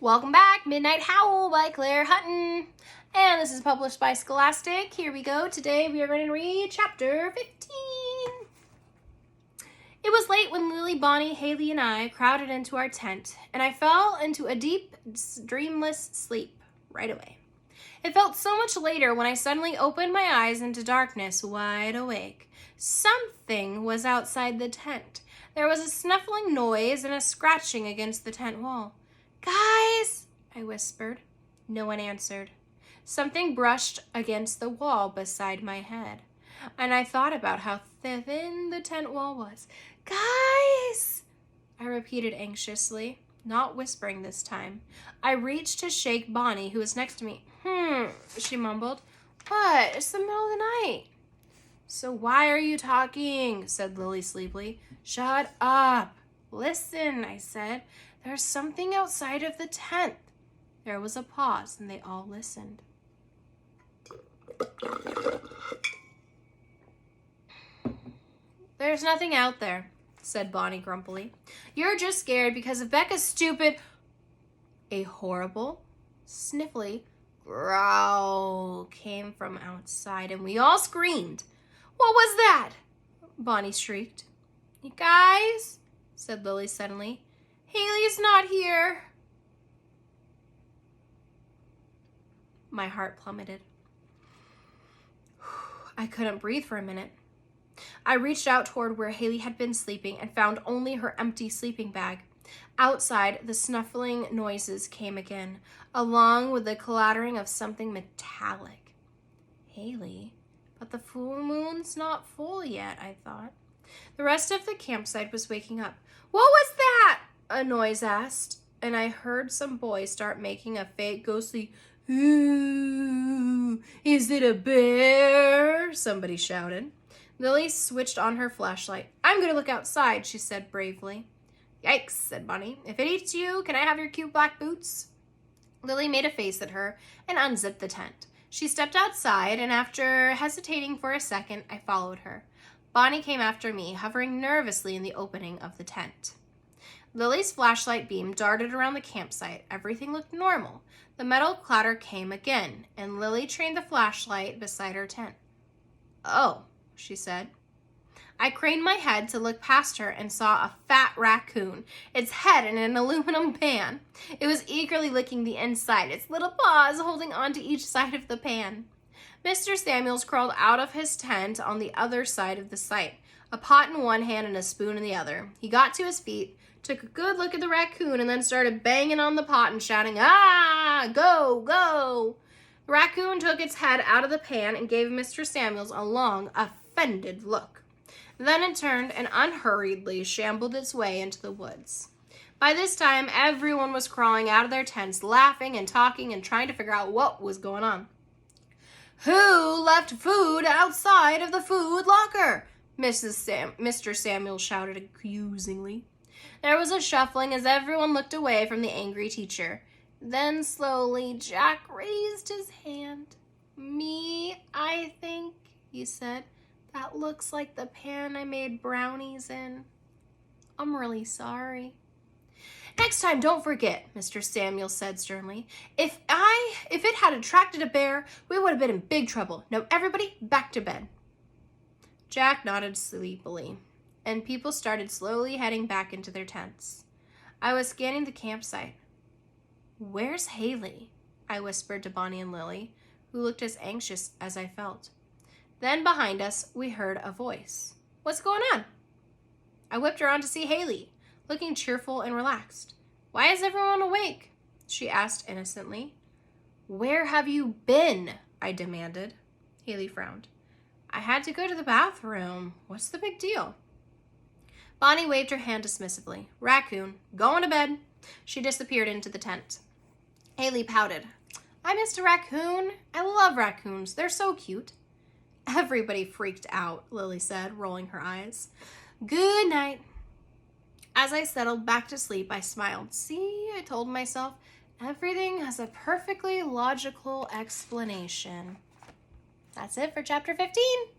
Welcome back, Midnight Howl by Claire Hutton. And this is published by Scholastic. Here we go. Today we are going to read chapter 15. It was late when Lily, Bonnie, Haley, and I crowded into our tent, and I fell into a deep, dreamless sleep right away. It felt so much later when I suddenly opened my eyes into darkness, wide awake. Something was outside the tent. There was a snuffling noise and a scratching against the tent wall. "Guys," I whispered. No one answered. Something brushed against the wall beside my head, and I thought about how thin the tent wall was. "Guys," I repeated anxiously, not whispering this time. I reached to shake Bonnie, who was next to me. She mumbled. "What? It's the middle of the night." "So why are you talking?" said Lily sleepily. "Shut up." "Listen," I said. "There's something outside of the tent." There was a pause, and they all listened. "There's nothing out there," said Bonnie grumpily. "You're just scared because of Becca's stupid..." A horrible, sniffly growl came from outside, and we all screamed. "What was that?" Bonnie shrieked. "You guys," said Lily suddenly, "Haley's not here." My heart plummeted. I couldn't breathe for a minute. I reached out toward where Haley had been sleeping and found only her empty sleeping bag. Outside, the snuffling noises came again, along with the clattering of something metallic. Haley? But the full moon's not full yet, I thought. The rest of the campsite was waking up. "What was that?" a noise asked, and I heard some boys start making a fake ghostly, "Ooh, is it a bear?" somebody shouted. Lily switched on her flashlight. "I'm going to look outside," she said bravely. "Yikes," said Bonnie. "If it eats you, can I have your cute black boots?" Lily made a face at her and unzipped the tent. She stepped outside, and after hesitating for a second, I followed her. Bonnie came after me, hovering nervously in the opening of the tent. Lily's flashlight beam darted around the campsite. Everything looked normal. The metal clatter came again, and Lily trained the flashlight beside her tent. "Oh," she said. I craned my head to look past her and saw a fat raccoon, its head in an aluminum pan. It was eagerly licking the inside, its little paws holding onto each side of the pan. Mr. Samuels crawled out of his tent on the other side of the site, a pot in one hand and a spoon in the other. He got to his feet, took a good look at the raccoon, and then started banging on the pot and shouting, "Ah, go, go!" The raccoon took its head out of the pan and gave Mr. Samuels a long, offended look. Then it turned and unhurriedly shambled its way into the woods. By this time, everyone was crawling out of their tents, laughing and talking and trying to figure out what was going on. "Who left food outside of the food locker?" Mr. Samuel shouted accusingly. There was a shuffling as everyone looked away from the angry teacher. Then slowly Jack raised his hand. "Me, I think," he said. "That looks like the pan I made brownies in. I'm really sorry." "Next time, don't forget," Mr. Samuel said sternly. If it had attracted a bear, we would have been in big trouble. Now everybody back to bed." Jack nodded sleepily, and people started slowly heading back into their tents. I was scanning the campsite. "Where's Haley?" I whispered to Bonnie and Lily, who looked as anxious as I felt. Then behind us, we heard a voice. "What's going on?" I whipped around to see Haley, looking cheerful and relaxed. "Why is everyone awake?" she asked innocently. "Where have you been?" I demanded. Haley frowned. "I had to go to the bathroom. What's the big deal?" Bonnie waved her hand dismissively. "Raccoon, going to bed." She disappeared into the tent. Haley pouted. "I missed a raccoon. I love raccoons. They're so cute." "Everybody freaked out," Lily said, rolling her eyes. "Good night." As I settled back to sleep, I smiled. "See," I told myself, "everything has a perfectly logical explanation." That's it for chapter 15.